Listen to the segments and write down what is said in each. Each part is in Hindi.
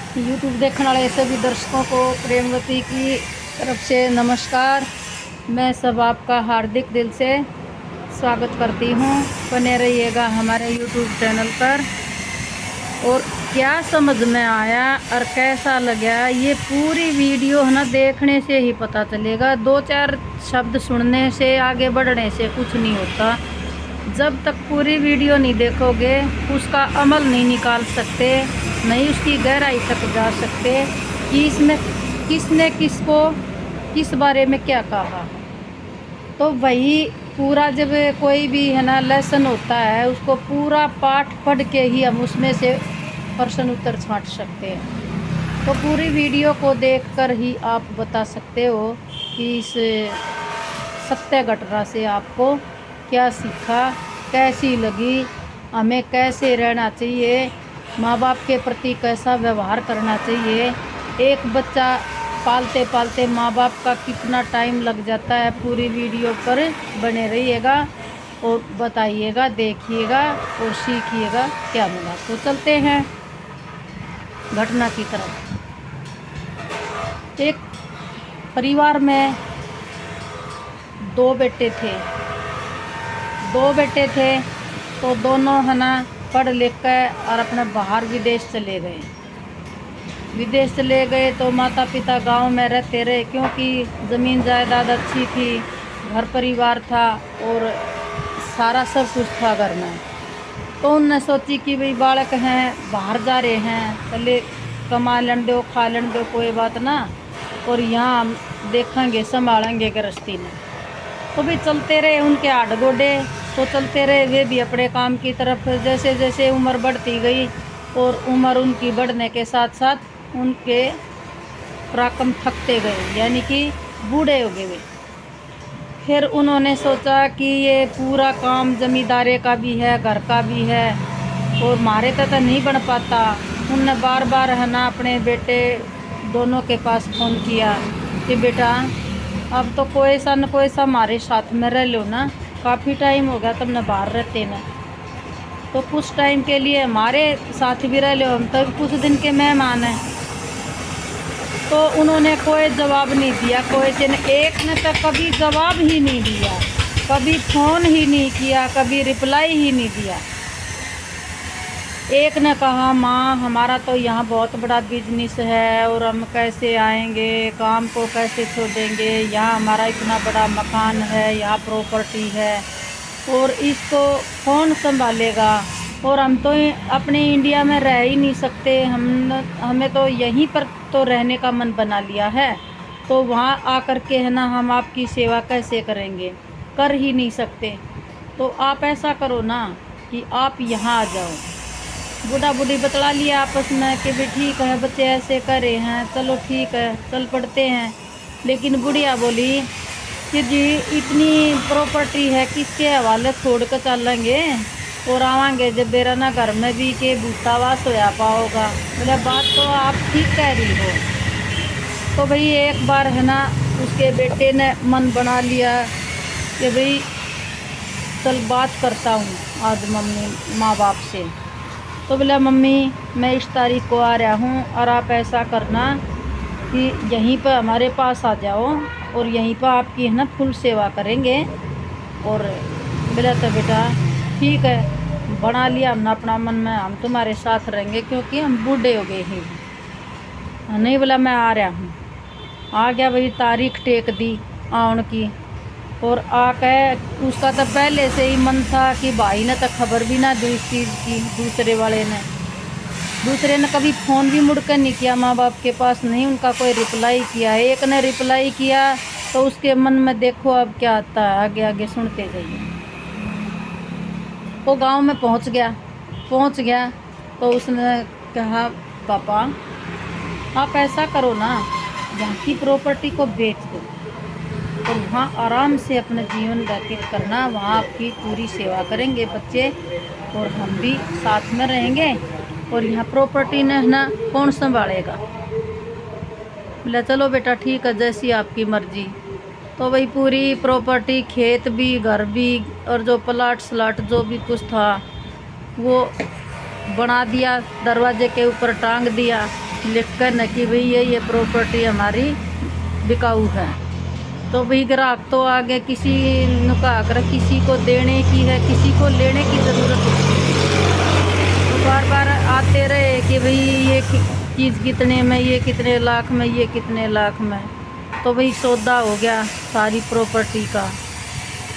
यूट्यूब देखने वाले सभी दर्शकों को प्रेमवती की तरफ से नमस्कार। मैं सब आपका हार्दिक दिल से स्वागत करती हूँ। बने रहिएगा हमारे यूट्यूब चैनल पर। और क्या समझ में आया और कैसा लगा, ये पूरी वीडियो है ना देखने से ही पता चलेगा। दो चार शब्द सुनने से, आगे बढ़ने से कुछ नहीं होता। जब तक पूरी वीडियो नहीं देखोगे उसका अमल नहीं निकाल सकते, नहीं उसकी गहराई तक जा सकते कि इसमें किसने किसको किस बारे में क्या कहा। तो वही पूरा जब कोई भी है ना लेसन होता है, उसको पूरा पाठ पढ़ के ही हम उसमें से प्रश्न उत्तर छांट सकते हैं। तो पूरी वीडियो को देखकर ही आप बता सकते हो कि इस सत्य घटना से आपको क्या सीखा, कैसी लगी, हमें कैसे रहना चाहिए, माँ बाप के प्रति कैसा व्यवहार करना चाहिए। एक बच्चा पालते पालते माँ बाप का कितना टाइम लग जाता है। पूरी वीडियो पर बने रहिएगा और बताइएगा, देखिएगा और सीखिएगा क्या मिला। तो चलते हैं घटना की तरफ। एक परिवार में दो बेटे थे। तो दोनों है ना पढ़ लिख कर और अपने बाहर विदेश चले गए। तो माता पिता गांव में रहते रहे, क्योंकि ज़मीन जायदाद अच्छी थी, घर परिवार था और सारा सब कुछ था घर में। तो उनने सोची कि भाई बालक हैं, बाहर जा रहे हैं, चले कमा लें दो, खा लें दो, कोई बात ना, और यहाँ हम देखेंगे संभालेंगे गृहस्थी में। तो भी चलते रहे उनके आड़ गोडे। तो चलते रहे वे भी अपने काम की तरफ। जैसे जैसे उम्र बढ़ती गई और उम्र उनकी बढ़ने के साथ साथ उनके पराक्रम थकते गए, यानी कि बूढ़े हो गए। फिर उन्होंने सोचा कि ये पूरा काम जमींदारे का भी है, घर का भी है, और हमारे तो नहीं बन पाता। उनने बार बार है ना अपने बेटे दोनों के पास फ़ोन किया कि बेटा अब तो कोई सा न कोई सा हमारे साथ में रह लो ना, काफ़ी टाइम हो गया तुमने बाहर रहते ना, तो कुछ टाइम के लिए हमारे साथ भी रह लो, हम तो कुछ दिन के मेहमान हैं। तो उन्होंने कोई जवाब नहीं दिया। एक ने तो कभी जवाब ही नहीं दिया, कभी फ़ोन ही नहीं किया, कभी रिप्लाई ही नहीं दिया। एक ने कहा माँ हमारा तो यहाँ बहुत बड़ा बिजनेस है और हम कैसे आएंगे, काम को कैसे छोड़ेंगे, यहाँ हमारा इतना बड़ा मकान है, यहाँ प्रॉपर्टी है, और इसको कौन संभालेगा, और हम तो अपने इंडिया में रह ही नहीं सकते, हमें तो यहीं पर तो रहने का मन बना लिया है, तो वहाँ आकर के है ना हम आपकी सेवा कैसे करेंगे, कर ही नहीं सकते। तो आप ऐसा करो ना कि आप यहाँ आ जाओ। बूढ़ा बूढ़ी बतला लिया आपस में कि भी ठीक है, बच्चे ऐसे कर रहे हैं, चलो ठीक है चल पड़ते हैं। लेकिन बुढ़िया बोली कि जी इतनी प्रॉपर्टी है किसके हवाले छोड़ कर चलेंगे और आवांगे जब मेरा ना घर में भी के भूतावास होया पाओगा। बोले बात तो आप ठीक कह रही हो। तो भाई एक बार है ना उसके बेटे ने मन बना लिया कि भाई चल बात करता हूँ आज माँ बाप से। तो बोला मम्मी मैं इस तारीख को आ रहा हूँ और आप ऐसा करना कि यहीं पर हमारे पास आ जाओ और यहीं पर आपकी है ना फुल सेवा करेंगे। और बोला तो बेटा ठीक है, बना लिया हमने अपना मन में, हम तुम्हारे साथ रहेंगे क्योंकि हम बूढ़े हो गए हैं। नहीं बोला मैं आ रहा हूँ। आ गया, वही तारीख टेक दी आउन की, और आके उसका तो पहले से ही मन था कि भाई ने तो खबर भी ना दी इस चीज़ की। दूसरे ने कभी फ़ोन भी मुड़कर नहीं किया माँ बाप के पास, नहीं उनका कोई रिप्लाई किया। एक ने रिप्लाई किया तो उसके मन में देखो अब क्या आता है, आगे आगे सुनते जाइए। वो गांव में पहुंच गया तो उसने कहा पापा आप ऐसा करो ना, यहाँ की प्रॉपर्टी को बेच दो और वहाँ आराम से अपना जीवन व्यतीत करना, वहाँ आपकी पूरी सेवा करेंगे बच्चे और हम भी साथ में रहेंगे, और यहाँ प्रॉपर्टी ने ना कौन संभालेगा। बोला चलो बेटा ठीक है, जैसी आपकी मर्जी। तो वही पूरी प्रॉपर्टी, खेत भी, घर भी, और जो प्लाट स्लाट जो भी कुछ था वो बना दिया, दरवाजे के ऊपर टांग दिया। लिखकर न कि भाई ये प्रॉपर्टी हमारी बिकाऊ है। तो भाई ग्राहक तो आगे किसी नुका कर किसी को देने की है, किसी को लेने की ज़रूरत होती है, तो बार बार आते रहे कि भाई ये चीज़ कितने में, ये कितने लाख में, ये कितने लाख में। तो भाई सौदा हो गया सारी प्रॉपर्टी का,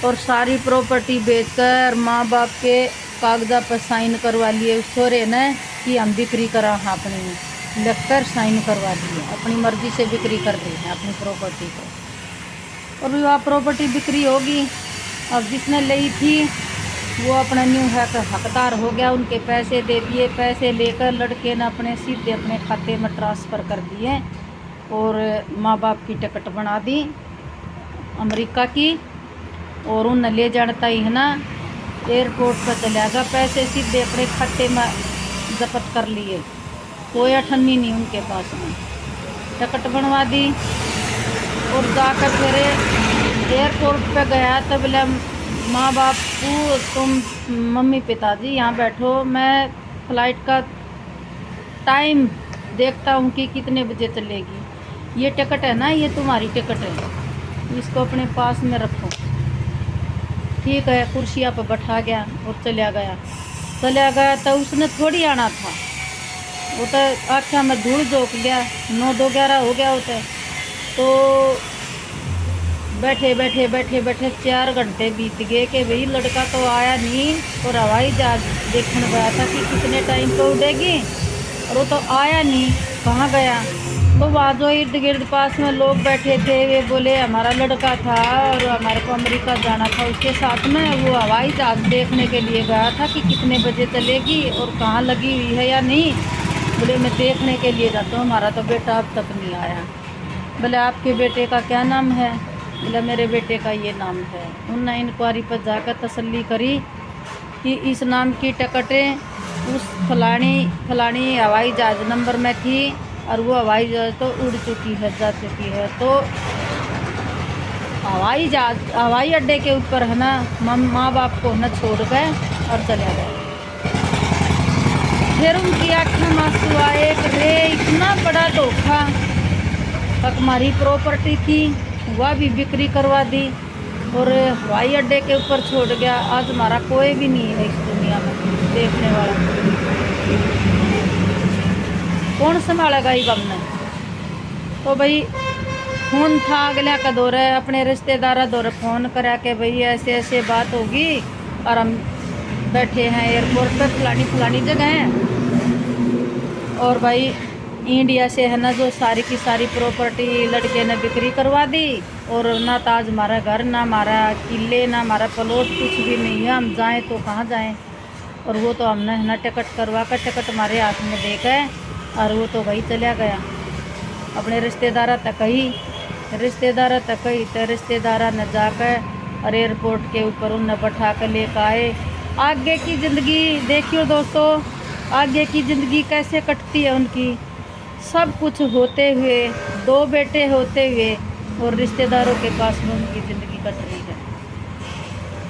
और सारी प्रॉपर्टी बेचकर माँ बाप के कागज़ात पर साइन करवा लिए उस छोरे ने कि हम बिक्री करा हाँ अपनी, लिखकर साइन करवा दिए, अपनी मर्ज़ी से बिक्री कर दी है अपनी प्रॉपर्टी को। और वह प्रॉपर्टी बिक्री होगी। अब जिसने ली थी वो अपना न्यू हकदार हो गया, उनके पैसे दे दिए। पैसे लेकर लड़के ने अपने सीधे अपने खाते में ट्रांसफ़र कर दिए और माँ बाप की टिकट बना दी अमेरिका की, और उन ले जाता ही है ना एयरपोर्ट पर चला गया, पैसे सीधे अपने खाते में जब्त कर लिए, कोई अठन्नी नहीं उनके पास में। टिकट बनवा दी और जाकर फिर एयरपोर्ट पे गया तो बोला माँ बाप को, तुम मम्मी पिताजी यहाँ बैठो, मैं फ़्लाइट का टाइम देखता हूँ कि कितने बजे चलेगी। ये टिकट है ना, ये तुम्हारी टिकट है, इसको अपने पास में रखो। ठीक है, कुर्सियाँ पर बैठा गया और चला गया। तो उसने थोड़ी आना था, वो तो आँखा में धूल झोंक गया, 9-11 हो गया होता है। तो बैठे 4 घंटे बीत गए कि भाई लड़का तो आया नहीं, और हवाई जहाज देखने गया था कि कितने टाइम पे उड़ेगी, और वो तो आया नहीं, कहाँ गया। तो वहाँ जो इर्द गिर्द पास में लोग बैठे थे वे बोले हमारा लड़का था और हमारे को अमेरिका जाना था, उसके साथ में वो हवाई जहाज देखने के लिए गया था कि कितने बजे चलेगी और कहाँ लगी हुई है या नहीं। बोले मैं देखने के लिए जाता हूँ, हमारा तो बेटा अब तक नहीं आया। बोले आपके बेटे का क्या नाम है? बोले मेरे बेटे का ये नाम है। उनने इंक्वायरी पर जाकर तसल्ली करी कि इस नाम की टिकटें उस फलानी हवाई जहाज़ नंबर में थी, और वो हवाई जहाज़ तो उड़ चुकी है, जा चुकी है। तो हवाई अड्डे के ऊपर है ना माँ बाप को न छोड़ गए और चले गए। फिर उनकी आँखें में आंसू आए, रे इतना बड़ा धोखा, हमारी प्रॉपर्टी थी वह भी बिक्री करवा दी और हवाई अड्डे के ऊपर छोड़ गया। आज हमारा कोई भी नहीं है इस दुनिया में देखने वाला, कौन संभालेगा ये गम ने। तो भाई फोन था अगला का दौरे, अपने रिश्तेदार दौरे फ़ोन करा के भाई ऐसे ऐसे बात होगी और हम बैठे हैं एयरपोर्ट पर फलानी जगह है, और भाई इंडिया से है ना जो सारी की सारी प्रॉपर्टी लड़के ने बिक्री करवा दी, और ना ताज हमारा घर, ना हमारा किले, ना हमारा प्लॉट, कुछ भी नहीं है। हम जाएं तो कहाँ जाएं। और वो तो हमने है ना टिकट करवा कर टिकट हमारे हाथ में दे गए, और वो तो भाई चला गया अपने रिश्तेदार तक ही तो रिश्तेदार ने जाकर और एयरपोर्ट के ऊपर उन्हें बैठा कर लेकर आए। आगे की ज़िंदगी देखियो दोस्तों, आगे की ज़िंदगी कैसे कटती है उनकी। सब कुछ होते हुए, 2 बेटे होते हुए, और रिश्तेदारों के पास में उनकी ज़िंदगी कट रही है।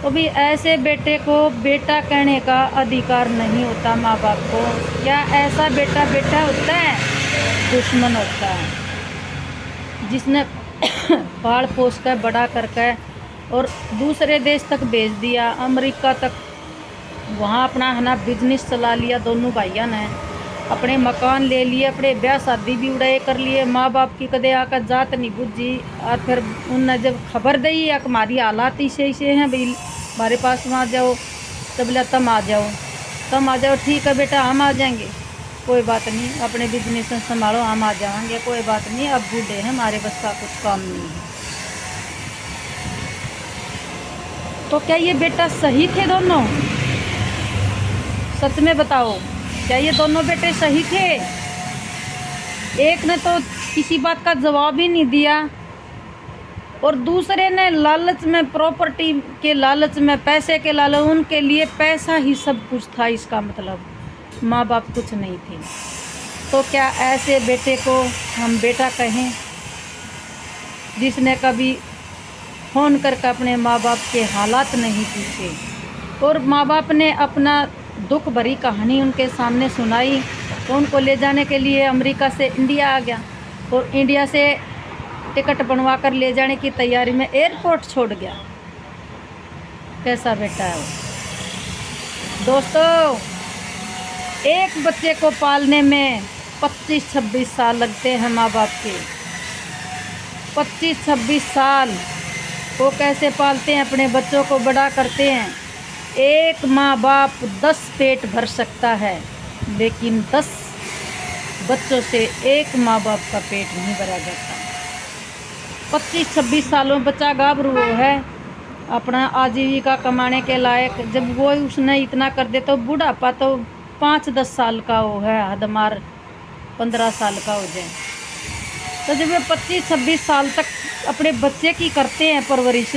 तो भी ऐसे बेटे को बेटा कहने का अधिकार नहीं होता माँ बाप को। क्या ऐसा बेटा होता है? दुश्मन होता है, जिसने पाल पोस कर बड़ा करके और दूसरे देश तक भेज दिया, अमेरिका तक, वहाँ अपना है ना बिजनेस चला लिया। दोनों भाइयों ने अपने मकान ले लिए, अपने ब्याह शादी भी उड़ाए कर लिए। माँ बाप की कदे आकर जात नहीं बुझी, और फिर उनने जब खबर दी कि हमारी हालात इसे हैं भाई, हमारे पास में आ जाओ, तब बोला तुम आ जाओ। ठीक है बेटा, हम आ जाएंगे, कोई बात नहीं, अपने बिजनेस संभालो, हम आ जाएंगे, कोई बात नहीं, अब बूढ़े हैं, हमारे बस का कुछ काम नहीं है। तो क्या ये बेटा सही थे दोनों? सच में बताओ, क्या ये दोनों बेटे सही थे? एक ने तो किसी बात का जवाब ही नहीं दिया, और दूसरे ने लालच में, प्रॉपर्टी के लालच में, पैसे के लालच, उनके लिए पैसा ही सब कुछ था। इसका मतलब माँ बाप कुछ नहीं थे। तो क्या ऐसे बेटे को हम बेटा कहें, जिसने कभी फ़ोन करके अपने माँ बाप के हालात नहीं पूछे, और माँ बाप ने अपना दुख भरी कहानी उनके सामने सुनाई, तो उनको ले जाने के लिए अमेरिका से इंडिया आ गया और इंडिया से टिकट बनवा कर ले जाने की तैयारी में एयरपोर्ट छोड़ गया। कैसा बेटा है वो। दोस्तों, एक बच्चे को पालने में 25-26 साल लगते हैं माँ बाप के। 25-26 साल वो कैसे पालते हैं, अपने बच्चों को बड़ा करते हैं। एक माँ बाप 10 पेट भर सकता है, लेकिन 10 बच्चों से एक माँ बाप का पेट नहीं भरा जाता। 25-26 सालों में बच्चा गाभरू है, अपना आजीविका कमाने के लायक। जब वो उसने इतना कर दे तो बुढ़ापा तो 5-10 साल का वो है, हदमार 15 साल का हो जाए। तो जब वे 25-26 साल तक अपने बच्चे की करते हैं परवरिश,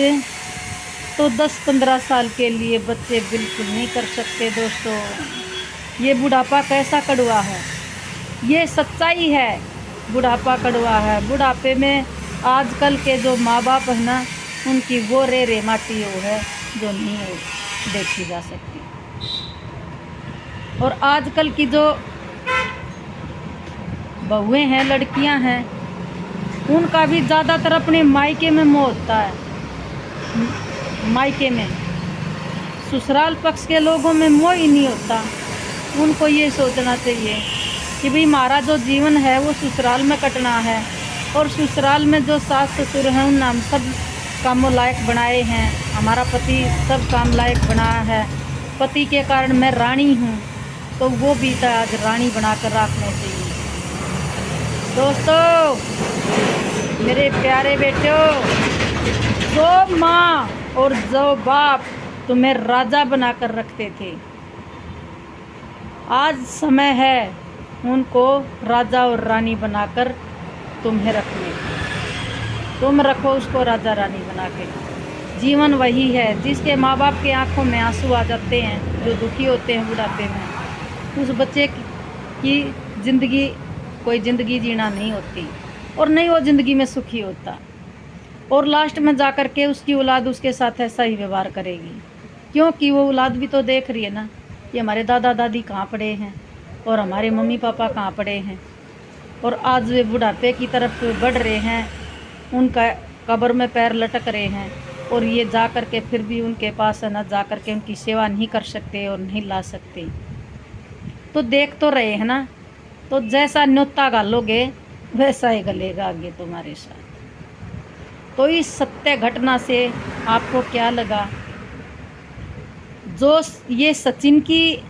तो 10-15 साल के लिए बच्चे बिल्कुल नहीं कर सकते। दोस्तों, ये बुढ़ापा कैसा कड़वा है, ये सच्चाई है। बुढ़ापा कड़वा है। बुढ़ापे में आजकल के जो माँ बाप है ना, उनकी वो रे माटी वो है जो नहीं देखी जा सकती। और आजकल की जो बहुएं हैं, लड़कियां हैं, उनका भी ज़्यादातर अपने मायके में मोह होता है। मायके में, ससुराल पक्ष के लोगों में मोह ही नहीं होता। उनको ये सोचना चाहिए कि भाई हमारा जो जीवन है वो ससुराल में कटना है, और ससुराल में जो सास ससुर हैं उन हम सब कामों लायक बनाए हैं। हमारा पति सब काम लायक बनाया है। पति के कारण मैं रानी हूँ, तो वो भी आज रानी बनाकर रखना चाहिए। दोस्तों, मेरे प्यारे बेटों, जो माँ और जो बाप तुम्हें राजा बनाकर रखते थे, आज समय है उनको राजा और रानी बनाकर तुम्हें रखने। तुम रखो उसको राजा रानी बना के। जीवन वही है। जिसके माँ बाप के आंखों में आंसू आ जाते हैं, जो दुखी होते हैं बुढ़ापे में, उस बच्चे की ज़िंदगी कोई ज़िंदगी जीना नहीं होती, और नहीं वो ज़िंदगी में सुखी होता। और लास्ट में जा कर के उसकी औलाद उसके साथ ऐसा ही व्यवहार करेगी, क्योंकि वो औलाद भी तो देख रही है ना कि हमारे दादा दादी कहाँ पड़े हैं और हमारे मम्मी पापा कहाँ पड़े हैं, और आज वे बुढ़ापे की तरफ बढ़ रहे हैं, उनका कब्र में पैर लटक रहे हैं, और ये जा कर के फिर भी उनके पास है ना, जा कर के उनकी सेवा नहीं कर सकते और नहीं ला सकते। तो देख तो रहे हैं ना, तो जैसा न्योता गालोगे वैसा ही गलेगा आगे तुम्हारे साथ। तो इस सत्य घटना से आपको क्या लगा? जो ये सचिन की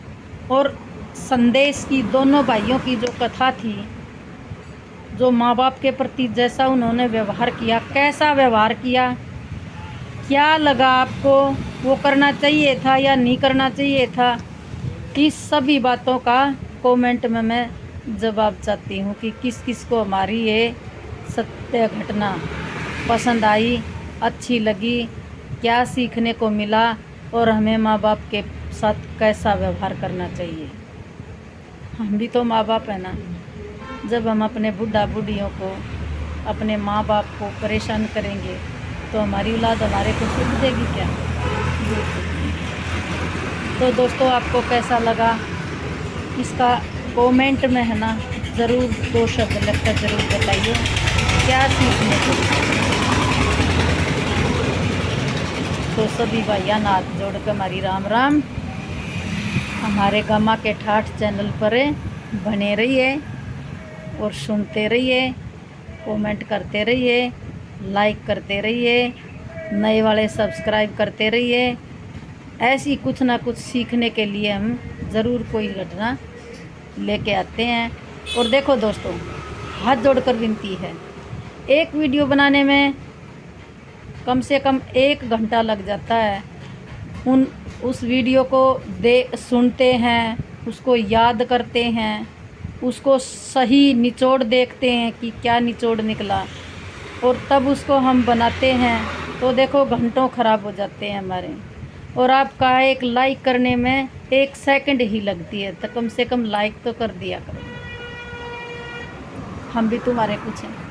और संदेश की, दोनों भाइयों की जो कथा थी, जो माँ बाप के प्रति जैसा उन्होंने व्यवहार किया, कैसा व्यवहार किया, क्या लगा आपको? वो करना चाहिए था या नहीं करना चाहिए था? इस सभी बातों का कमेंट में मैं जवाब चाहती हूँ कि किस किस को हमारी ये सत्य घटना पसंद आई, अच्छी लगी, क्या सीखने को मिला, और हमें माँ बाप के साथ कैसा व्यवहार करना चाहिए। हम भी तो माँ बाप है ना। जब हम अपने बुढ़ा बुढ़ियों को, अपने माँ बाप को परेशान करेंगे तो हमारी औलाद हमारे को सुख देगी क्या? तो दोस्तों, आपको कैसा लगा इसका कमेंट में है ना ज़रूर 2 शब्द लिखकर ज़रूर बताइए, क्या सीखने को। तो सभी भाइयों ने हाथ जोड़ कर हमारी राम राम। हमारे गामा के ठाठ चैनल पर बने रहिए और सुनते रहिए, कमेंट करते रहिए, लाइक करते रहिए, नए वाले सब्सक्राइब करते रहिए। ऐसी कुछ ना कुछ सीखने के लिए हम ज़रूर कोई घटना लेके आते हैं। और देखो दोस्तों, हाथ जोड़कर विनती है, एक वीडियो बनाने में कम से कम 1 घंटा लग जाता है। उस वीडियो को सुनते हैं, उसको याद करते हैं, उसको सही निचोड़ देखते हैं कि क्या निचोड़ निकला, और तब उसको हम बनाते हैं। तो देखो घंटों ख़राब हो जाते हैं हमारे। और आपका एक लाइक करने में 1 सेकंड ही लगती है, तो कम से कम लाइक तो कर दिया करो। हम भी तुम्हारे कुछ हैं।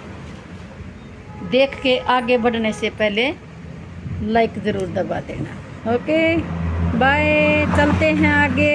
देख के आगे बढ़ने से पहले लाइक ज़रूर दबा देना। ओके, बाय, चलते हैं आगे।